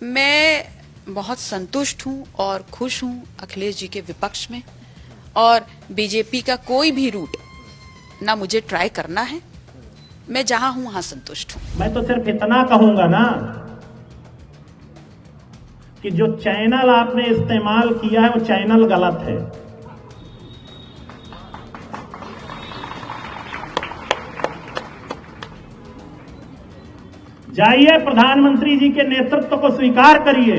मैं बहुत संतुष्ट हूं और खुश हूं अखिलेश जी के विपक्ष में, और बीजेपी का कोई भी रूट ना मुझे ट्राई करना है। मैं जहां हूं वहां संतुष्ट हूं। मैं तो सिर्फ इतना कहूंगा ना कि जो चैनल आपने इस्तेमाल किया है वो चैनल गलत है। जाइए प्रधानमंत्री जी के नेतृत्व को स्वीकार करिए,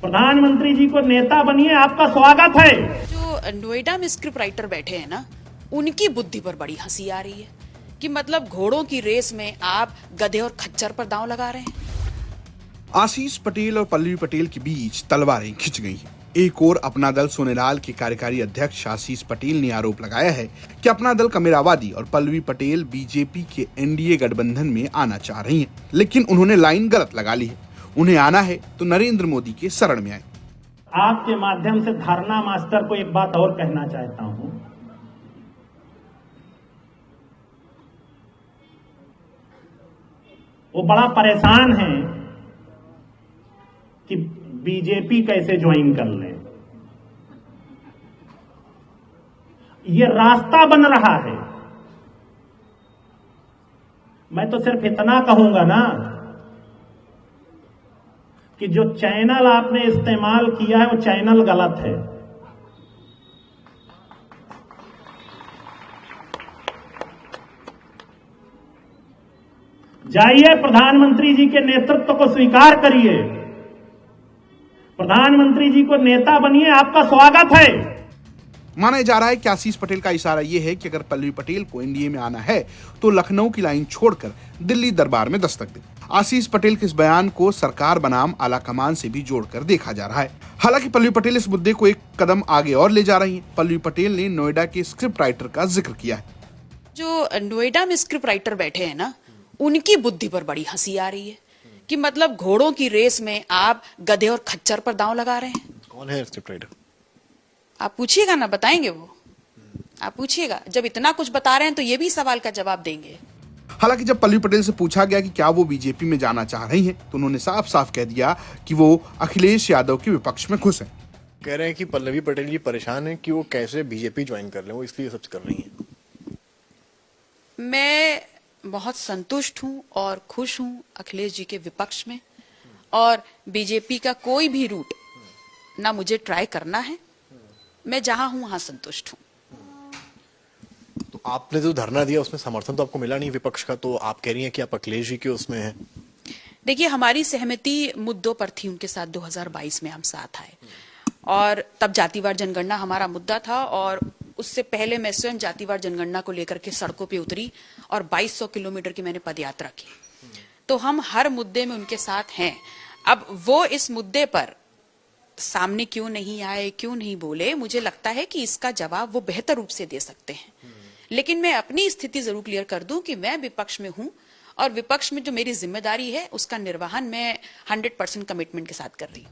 प्रधानमंत्री जी को नेता बनिए, आपका स्वागत है। जो नोएडा में स्क्रिप्ट राइटर बैठे हैं ना, उनकी बुद्धि पर बड़ी हंसी आ रही है कि मतलब घोड़ों की रेस में आप गधे और खच्चर पर दांव लगा रहे हैं। आशीष पटेल और पल्लवी पटेल के बीच तलवारें खिंच गई हैं। एक और अपना दल सोनेलाल के कार्यकारी अध्यक्ष आशीष पटेल ने आरोप लगाया है कि अपना दल कमेरावादी और पल्लवी पटेल बीजेपी के एनडीए गठबंधन में आना चाह रही हैं, लेकिन उन्होंने लाइन गलत लगा ली है। उन्हें आना है तो नरेंद्र मोदी के शरण में आए। आपके माध्यम से धरना मास्टर को एक बात और कहना चाहता हूं। वो बड़ा परेशान है कि बीजेपी कैसे ज्वाइन कर ले। ये रास्ता बन रहा है। मैं तो सिर्फ इतना कहूंगा ना कि जो चैनल आपने इस्तेमाल किया है वो चैनल गलत है। जाइए प्रधानमंत्री जी के नेतृत्व को स्वीकार करिए, प्रधानमंत्री जी को नेता बनिए, आपका स्वागत है। माना जा रहा है कि आशीष पटेल का इशारा यह है कि अगर पल्लवी पटेल को एनडीए में आना है तो लखनऊ की लाइन छोड़कर दिल्ली दरबार में दस्तक दे। आशीष पटेल के इस बयान को सरकार बनाम आलाकमान से भी जोड़कर देखा जा रहा है। हालांकि पल्लवी पटेल इस मुद्दे को एक कदम आगे और ले जा रही हैं। पल्लवी पटेल ने नोएडा के स्क्रिप्ट राइटर का जिक्र किया है। जो नोएडा में स्क्रिप्ट राइटर बैठे हैं ना, उनकी बुद्धि पर बड़ी हंसी आ रही है कि मतलब घोड़ों की रेस में आप गधे और खच्चर पर दांव लगा रहे हैं। कौन है स्क्रिप्ट राइटर? आप पूछिएगा ना, बताएंगे वो। आप पूछिएगा, जब इतना कुछ बता रहे हैं तो ये भी सवाल का जवाब देंगे। हालांकि जब पल्लवी पटेल से पूछा गया कि क्या वो बीजेपी में जाना चाह रही हैं, तो उन्होंने साफ साफ कह दिया कि वो अखिलेश यादव के विपक्ष में खुश हैं। कह रहे हैं कि पल्लवी पटेल जी परेशान है कि वो कैसे बीजेपी ज्वाइन कर लें, वो इसलिए सब कर रही हैं। मैं बहुत संतुष्ट हूं और खुश हूं अखिलेश जी के विपक्ष में, और बीजेपी का कोई भी रूट ना मुझे ट्राई करना है। मैं जहां हूं वहां संतुष्ट हूं। तो आपने जो धरना दिया उसमें समर्थन तो आपको मिला नहीं विपक्ष का, तो आप कह रही हैं कि आप अखिलेश जी के उसमें हैं। देखिए, हमारी सहमति मुद्दों पर थी उनके साथ। 2022 में हम साथ आए और तब जातिवार जनगणना हमारा मुद्दा था, और उससे पहले मैं स्वयं जातिवार जनगणना को लेकर के सड़कों पे उतरी और 2200 किलोमीटर की मैंने पदयात्रा की। तो हम हर मुद्दे में उनके साथ हैं। अब वो इस मुद्दे पर सामने क्यों नहीं आए, क्यों नहीं बोले, मुझे लगता है कि इसका जवाब वो बेहतर रूप से दे सकते हैं। लेकिन मैं अपनी स्थिति जरूर क्लियर कर दूं कि मैं विपक्ष में हूं, और विपक्ष में जो मेरी जिम्मेदारी है उसका निर्वहन मैं 100% कमिटमेंट के साथ कर रही हूं।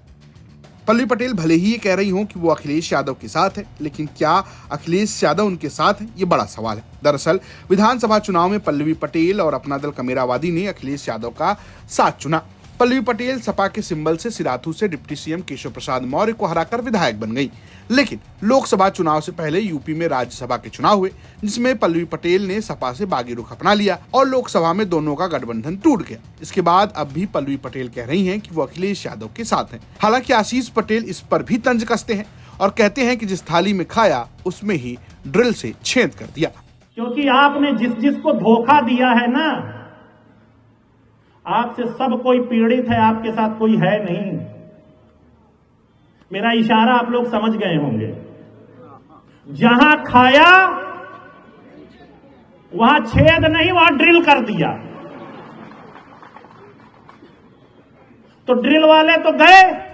पल्लवी पटेल भले ही ये कह रही हों कि वो अखिलेश यादव के साथ है, लेकिन क्या अखिलेश यादव उनके साथ है, ये बड़ा सवाल है। दरअसल विधानसभा चुनाव में पल्लवी पटेल और अपना दल कमेरावादी ने अखिलेश यादव का साथ चुना। पल्लवी पटेल सपा के सिंबल से सिराथू से डिप्टी सीएम केशव प्रसाद मौर्य को हराकर विधायक बन गई। लेकिन लोकसभा चुनाव से पहले यूपी में राज्यसभा के चुनाव हुए, जिसमें पल्लवी पटेल ने सपा से बागी रुख अपना लिया और लोकसभा में दोनों का गठबंधन टूट गया। इसके बाद अब भी पल्लवी पटेल कह रही हैं कि वो अखिलेश यादव के साथ हैं। हालांकि आशीष पटेल इस पर भी तंज कसते हैं और कहते हैं कि जिस थाली में खाया उसमें ही ड्रिल से छेद कर दिया। क्योंकि आपने जिसको धोखा दिया है ना, आपसे सब कोई पीड़ित है, आपके साथ कोई है नहीं। मेरा इशारा आप लोग समझ गए होंगे। जहां खाया वहां छेद नहीं, वहां ड्रिल कर दिया। तो ड्रिल वाले तो गए।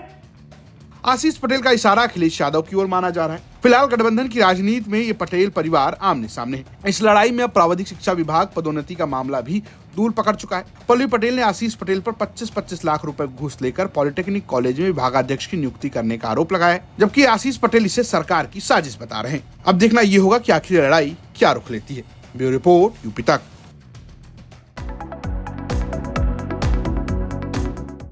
आशीष पटेल का इशारा अखिलेश यादव की ओर माना जा रहा है। फिलहाल गठबंधन की राजनीति में ये पटेल परिवार आमने सामने है। इस लड़ाई में अब प्राविधिक शिक्षा विभाग पदोन्नति का मामला भी दूर पकड़ चुका है। पल्लवी पटेल ने आशीष पटेल पर 25-25 लाख रुपए घूस लेकर पॉलिटेक्निक कॉलेज में विभागाध्यक्ष की नियुक्ति करने का आरोप लगाया है, जबकि आशीष पटेल इसे सरकार की साजिश बता रहे हैं। अब देखना ये होगा कि आखिर लड़ाई क्या रुख लेती है। ब्यूरो रिपोर्ट, यूपी तक।